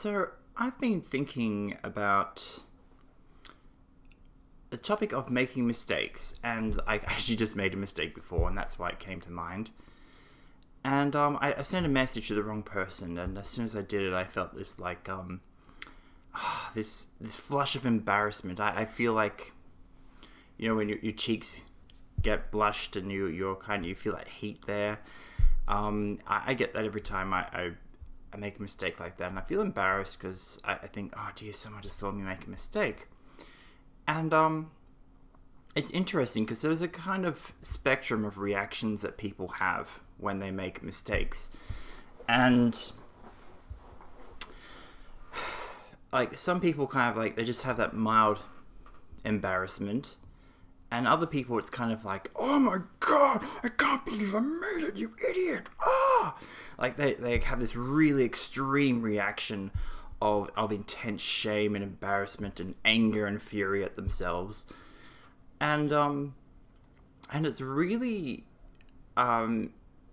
So I've been thinking about the topic of making mistakes, and I actually just made a mistake before, and that's why it came to mind. And I sent a message to the wrong person, and as soon as I did it, I felt this this flush of embarrassment. I feel like, when your cheeks get blushed and you feel that heat there. I get that every time I make a mistake like that, and I feel embarrassed because I think, oh dear, someone just saw me make a mistake. And it's interesting because there's a kind of spectrum of reactions that people have when they make mistakes. And like some people kind of like, they just have that mild embarrassment. And other people, it's kind of like, oh my god, I can't believe I made it, you idiot! Ah! Like they have this really extreme reaction of intense shame and embarrassment and anger and fury at themselves. And it's really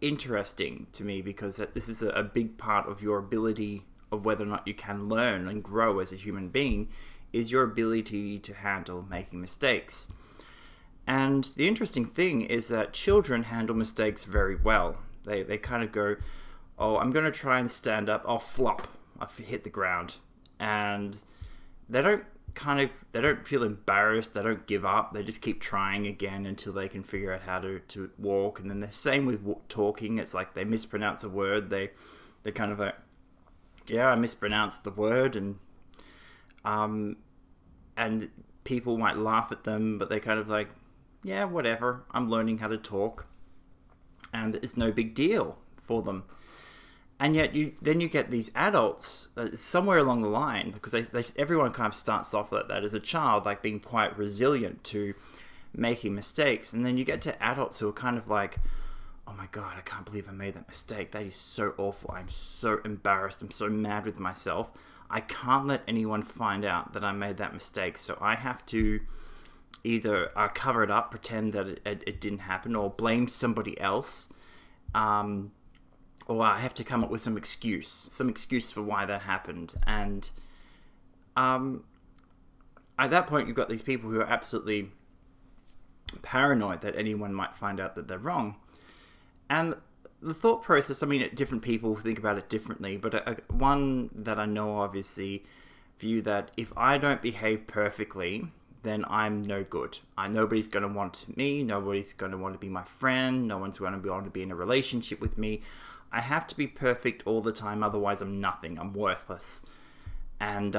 interesting to me because this is a big part of your ability of whether or not you can learn and grow as a human being is your ability to handle making mistakes. And the interesting thing is that children handle mistakes very well. They kind of go, oh, I'm going to try and stand up. I'll flop. I'll hit the ground. And they don't feel embarrassed. They don't give up. They just keep trying again until they can figure out how to walk. And then the same with talking. It's like they mispronounce a word. They're kind of like, yeah, I mispronounced the word. And people might laugh at them, but they kind of like, yeah, whatever, I'm learning how to talk, and it's no big deal for them. And yet you get these adults somewhere along the line, because everyone kind of starts off like that as a child, like being quite resilient to making mistakes, and then you get to adults who are kind of like, oh my god, I can't believe I made that mistake, that is so awful, I'm so embarrassed, I'm so mad with myself, I can't let anyone find out that I made that mistake, so I have to either cover it up, pretend that it didn't happen, or blame somebody else, or I have to come up with some excuse for why that happened. And at that point, you've got these people who are absolutely paranoid that anyone might find out that they're wrong. And the thought process, I mean, different people think about it differently, but one that I know obviously view that if I don't behave perfectly, then I'm no good. Nobody's going to want me. Nobody's going to want to be my friend. No one's going to want to be in a relationship with me. I have to be perfect all the time. Otherwise, I'm nothing. I'm worthless. And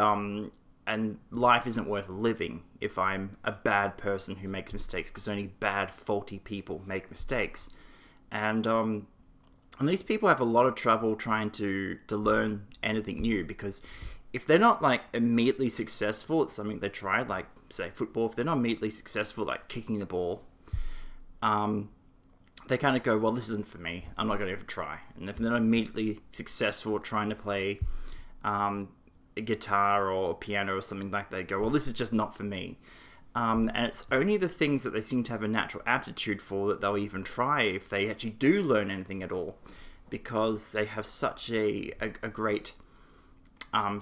life isn't worth living if I'm a bad person who makes mistakes, because only bad, faulty people make mistakes. And these people have a lot of trouble trying to learn anything new, because if they're not like immediately successful at something they tried, like say football, if they're not immediately successful like kicking the ball, they kind of go, well, this isn't for me, I'm not going to ever try. And if they're not immediately successful at trying to play a guitar or piano or something like that, they go, well, this is just not for me. And it's only the things that they seem to have a natural aptitude for that they'll even try if they actually do learn anything at all, because they have such a great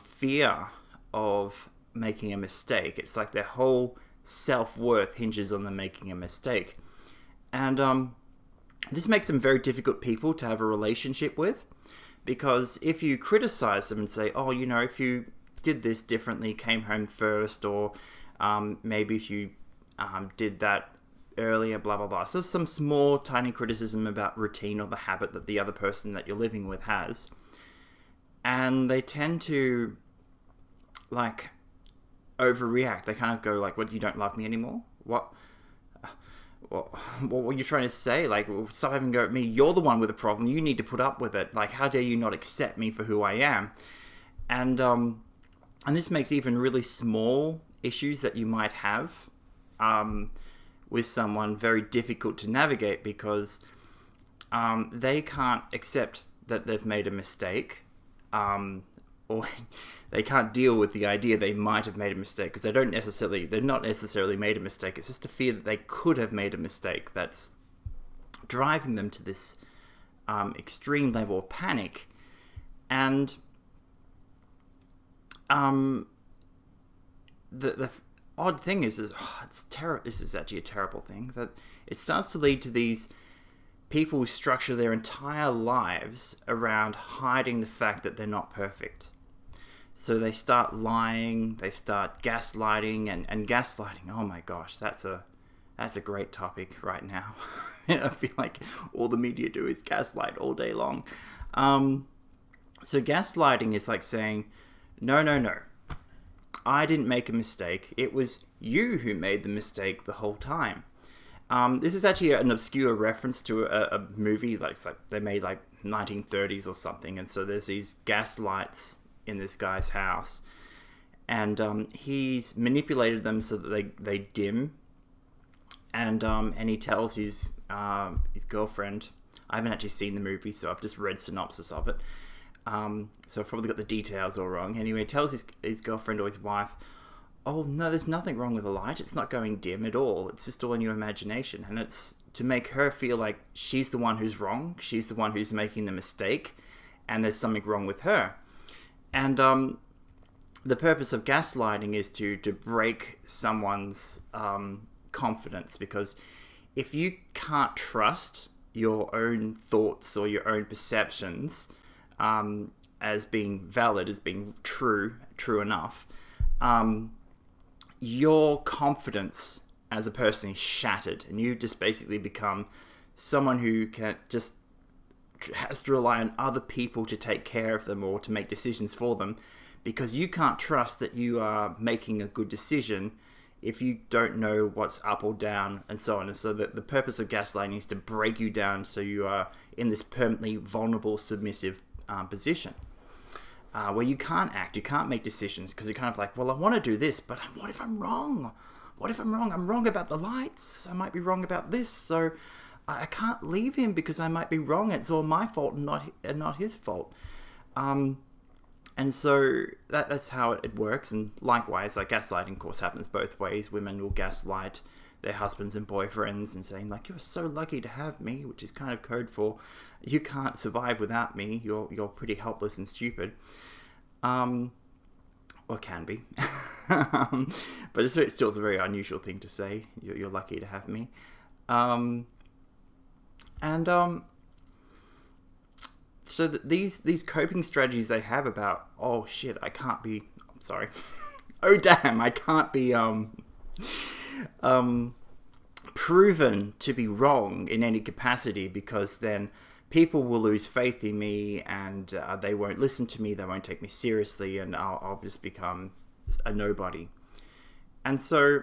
fear of making a mistake. It's like their whole self-worth hinges on them making a mistake. And this makes them very difficult people to have a relationship with, because if you criticize them and say, oh, if you did this differently, came home first, or maybe if you did that earlier, blah, blah, blah. So some small, tiny criticism about routine or the habit that the other person that you're living with has. And they tend to, like, overreact. They kind of go, like, what, you don't love me anymore? What were you trying to say? Like, stop having a go at me. You're the one with the problem. You need to put up with it. Like, how dare you not accept me for who I am? And this makes even really small issues that you might have with someone very difficult to navigate, because they can't accept that they've made a mistake, or they can't deal with the idea they might have made a mistake, because they're not necessarily made a mistake. It's just the fear that they could have made a mistake that's driving them to this extreme level of panic. And the odd thing is it's terrible. This is actually a terrible thing, that it starts to lead to these people who structure their entire lives around hiding the fact that they're not perfect. So they start lying, they start gaslighting, and gaslighting. Oh my gosh, that's a great topic right now. I feel like all the media do is gaslight all day long. So gaslighting is like saying, no, I didn't make a mistake. It was you who made the mistake the whole time. This is actually an obscure reference to a movie like they made like 1930s or something. And so there's these gas lights in this guy's house, and he's manipulated them so that they dim. And he tells his girlfriend. I haven't actually seen the movie, so I've just read synopsis of it. So I've probably got the details all wrong. Anyway, he tells his girlfriend or his wife, oh no, there's nothing wrong with the light. It's not going dim at all. It's just all in your imagination. And it's to make her feel like she's the one who's wrong. She's the one who's making the mistake, and there's something wrong with her. And the purpose of gaslighting is to break someone's confidence, because if you can't trust your own thoughts or your own perceptions as being valid, as being true enough, your confidence as a person is shattered, and you just basically become someone who has to rely on other people to take care of them or to make decisions for them, because you can't trust that you are making a good decision if you don't know what's up or down, and so on. And so the purpose of gaslighting is to break you down so you are in this permanently vulnerable, submissive position, where you can't act, you can't make decisions, because you're kind of like, well, I want to do this, but what if I'm wrong? What if I'm wrong? I'm wrong about the lights. I might be wrong about this, so I can't leave him because I might be wrong. It's all my fault and not his fault. And so that's how it works. And likewise, like gaslighting, of course, happens both ways. Women will gaslight their husbands and boyfriends and saying, like, you're so lucky to have me, which is kind of code for you can't survive without me. You're pretty helpless and stupid. Or can be. But it's still a very unusual thing to say. You're lucky to have me. So these coping strategies they have about, oh shit, I can't be, I'm sorry, oh damn, I can't be proven to be wrong in any capacity, because then people will lose faith in me, and they won't listen to me, they won't take me seriously, and I'll just become a nobody. And so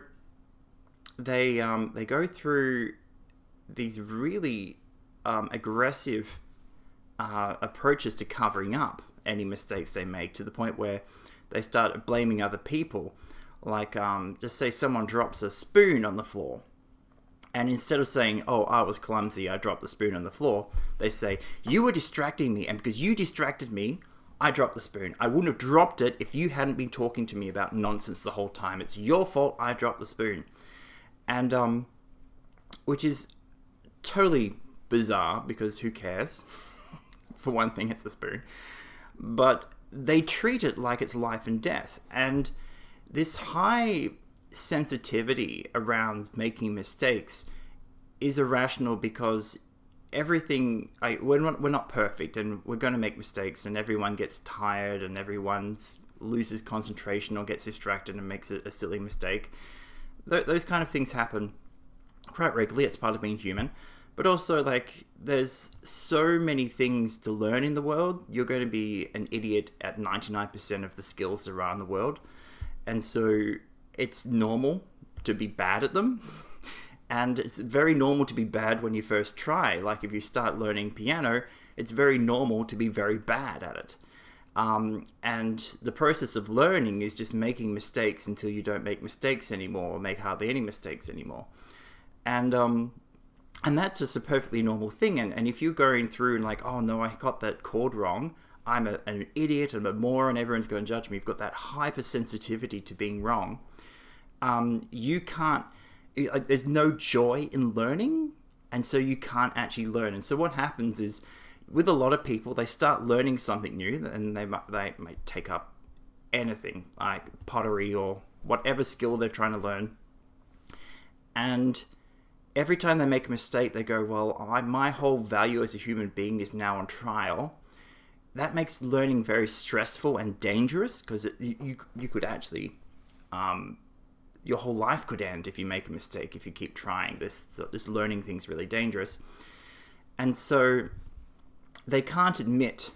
they go through these really aggressive approaches to covering up any mistakes they make, to the point where they start blaming other people. Like, just say someone drops a spoon on the floor, and instead of saying, oh, I was clumsy, I dropped the spoon on the floor, they say, you were distracting me, and because you distracted me, I dropped the spoon. I wouldn't have dropped it if you hadn't been talking to me about nonsense the whole time. It's your fault I dropped the spoon. And which is totally bizarre, because who cares? For one thing, it's a spoon. But they treat it like it's life and death. And this high sensitivity around making mistakes is irrational, because everything, we're not perfect, and we're going to make mistakes, and everyone gets tired, and everyone loses concentration or gets distracted and makes a silly mistake. Those kind of things happen quite regularly. It's part of being human. But also, like, there's so many things to learn in the world. You're going to be an idiot at 99% of the skills there are in the world. And so it's normal to be bad at them. And it's very normal to be bad when you first try. Like, if you start learning piano, it's very normal to be very bad at it. And the process of learning is just making mistakes until you don't make mistakes anymore, or make hardly any mistakes anymore. And that's just a perfectly normal thing. And if you're going through and like, oh no, I got that chord wrong, I'm an idiot, I'm a moron, everyone's going to judge me. You've got that hypersensitivity to being wrong. You can't, there's no joy in learning, and so you can't actually learn. And so what happens is, with a lot of people, they start learning something new, and they might take up anything, like pottery or whatever skill they're trying to learn. And every time they make a mistake, they go, well, my whole value as a human being is now on trial. That makes learning very stressful and dangerous, because you could actually, your whole life could end if you make a mistake, if you keep trying. This learning thing's really dangerous. And so they can't admit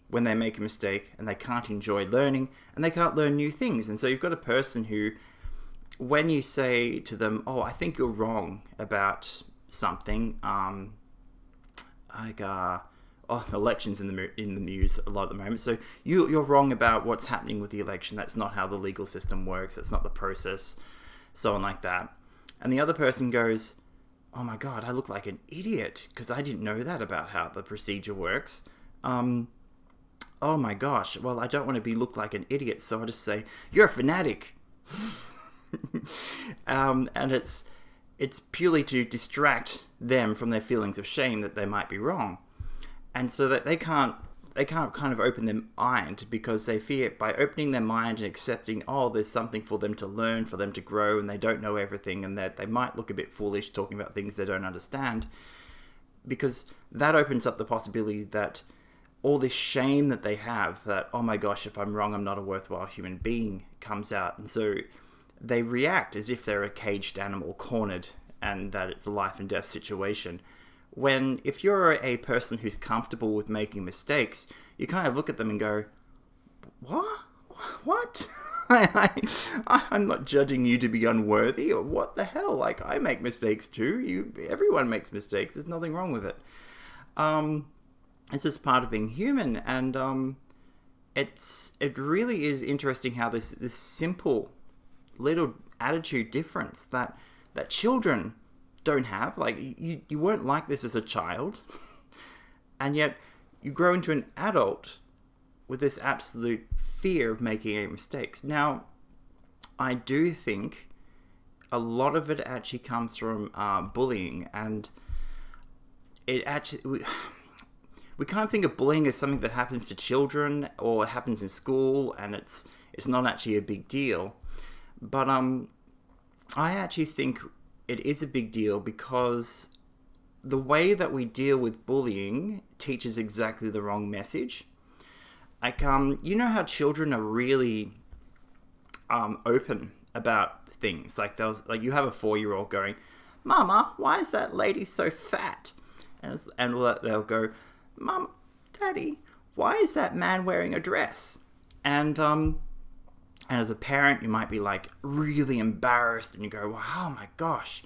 when they make a mistake, and they can't enjoy learning, and they can't learn new things. And so you've got a person who, when you say to them, oh, I think you're wrong about something, elections in the news a lot at the moment. So you're wrong about what's happening with the election. That's not how the legal system works. That's not the process, so on like that. And the other person goes, oh my God, I look like an idiot because I didn't know that about how the procedure works. Oh my gosh, well, I don't want to look like an idiot, so I'll just say, you're a fanatic. And it's purely to distract them from their feelings of shame that they might be wrong. And so that they can't kind of open their mind, because they fear by opening their mind and accepting, oh, there's something for them to learn, for them to grow, and they don't know everything, and that they might look a bit foolish talking about things they don't understand, because that opens up the possibility that all this shame that they have, that, oh my gosh, if I'm wrong, I'm not a worthwhile human being, comes out. And so they react as if they're a caged animal, cornered, and that it's a life and death situation. When, if you're a person who's comfortable with making mistakes, you kind of look at them and go, what? I'm not judging you to be unworthy, or what the hell? Like, I make mistakes too. Everyone makes mistakes. There's nothing wrong with it. It's just part of being human, and it really is interesting how this simple little attitude difference that children don't have. Like, you weren't like this as a child, and yet you grow into an adult with this absolute fear of making any mistakes. Now, I do think a lot of it actually comes from bullying, and it actually... We kind of think of bullying as something that happens to children or happens in school, and it's not actually a big deal. But I actually think it is a big deal, because the way that we deal with bullying teaches exactly the wrong message. Like, you know how children are really open about things. Like you have a 4-year-old going, "Mama, why is that lady so fat?" And they'll go, "Mom, Daddy, why is that man wearing a dress?" And as a parent, you might be like really embarrassed, and you go, "Oh my gosh,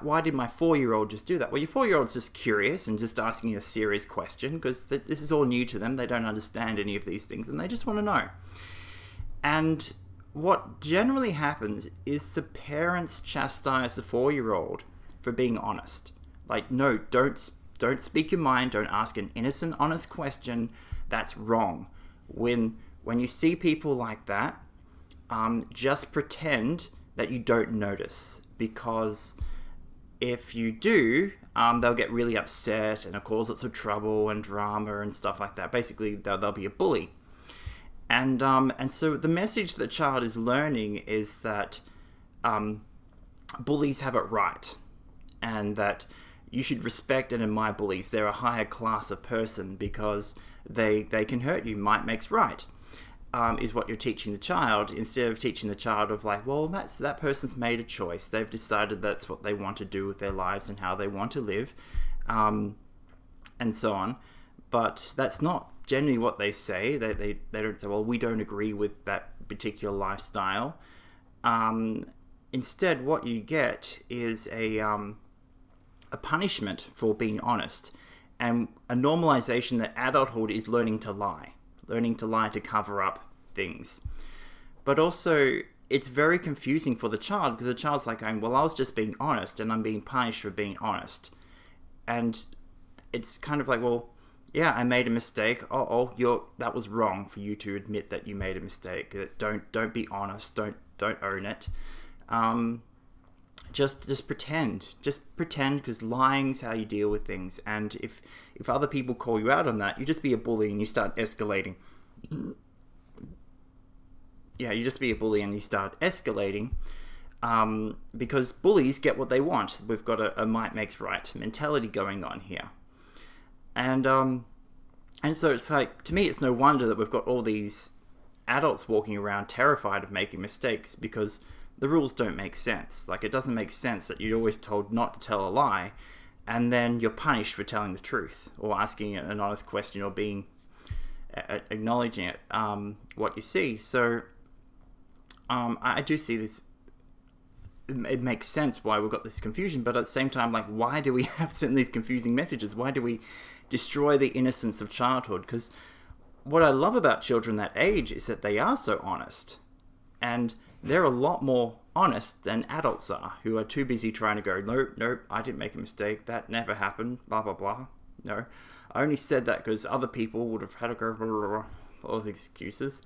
why did my 4-year-old just do that?" Well, your 4-year-old's just curious and just asking you a serious question, because this is all new to them. They don't understand any of these things, and they just want to know. And what generally happens is the parents chastise the 4-year-old for being honest. Like, no, don't speak your mind. Don't ask an innocent, honest question. That's wrong. When you see people like that, just pretend that you don't notice, because if you do, they'll get really upset and it'll cause lots of trouble and drama and stuff like that. Basically, they'll be a bully. And so the message the child is learning is that bullies have it right, and that you should respect and admire bullies. They're a higher class of person because they can hurt you. Might makes right, is what you're teaching the child, instead of teaching the child of like, well, that person's made a choice. They've decided that's what they want to do with their lives and how they want to live, and so on. But that's not generally what they say. They don't say, well, we don't agree with that particular lifestyle. Instead, what you get is a punishment for being honest, and a normalization that adulthood is learning to lie to cover up things. But also, it's very confusing for the child, because the child's like going, well, I was just being honest and I'm being punished for being honest. And it's kind of like, well, yeah, I made a mistake. That was wrong for you to admit that you made a mistake. Don't be honest. Don't own it. Just pretend. Just pretend, because lying's how you deal with things. And if other people call you out on that, you just be a bully and you start escalating. you just be a bully and you start escalating, because bullies get what they want. We've got a might makes right mentality going on here. And so it's like, to me, it's no wonder that we've got all these adults walking around terrified of making mistakes, because the rules don't make sense. Like, it doesn't make sense that you're always told not to tell a lie, and then you're punished for telling the truth, or asking an honest question, or acknowledging it, what you see. So I do see this. It makes sense why we've got this confusion, but at the same time, like, why do we have to send these confusing messages? Why do we destroy the innocence of childhood? Because what I love about children that age is that they are so honest, and they're a lot more honest than adults are, who are too busy trying to go, nope, I didn't make a mistake, that never happened, blah, blah, blah. No, I only said that because other people would have had to go, blah, blah, blah, all the excuses.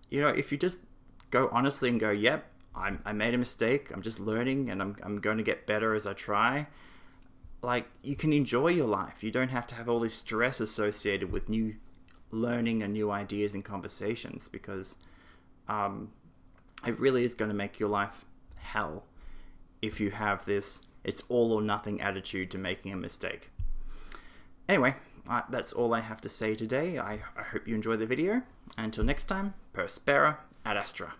If you just go honestly and go, yep, I made a mistake, I'm just learning, and I'm going to get better as I try, like, you can enjoy your life. You don't have to have all this stress associated with new learning and new ideas and conversations, because it really is going to make your life hell if you have this it's all or nothing attitude to making a mistake. Anyway, that's all I have to say today. I hope you enjoyed the video. Until next time, Prospera ad Astra.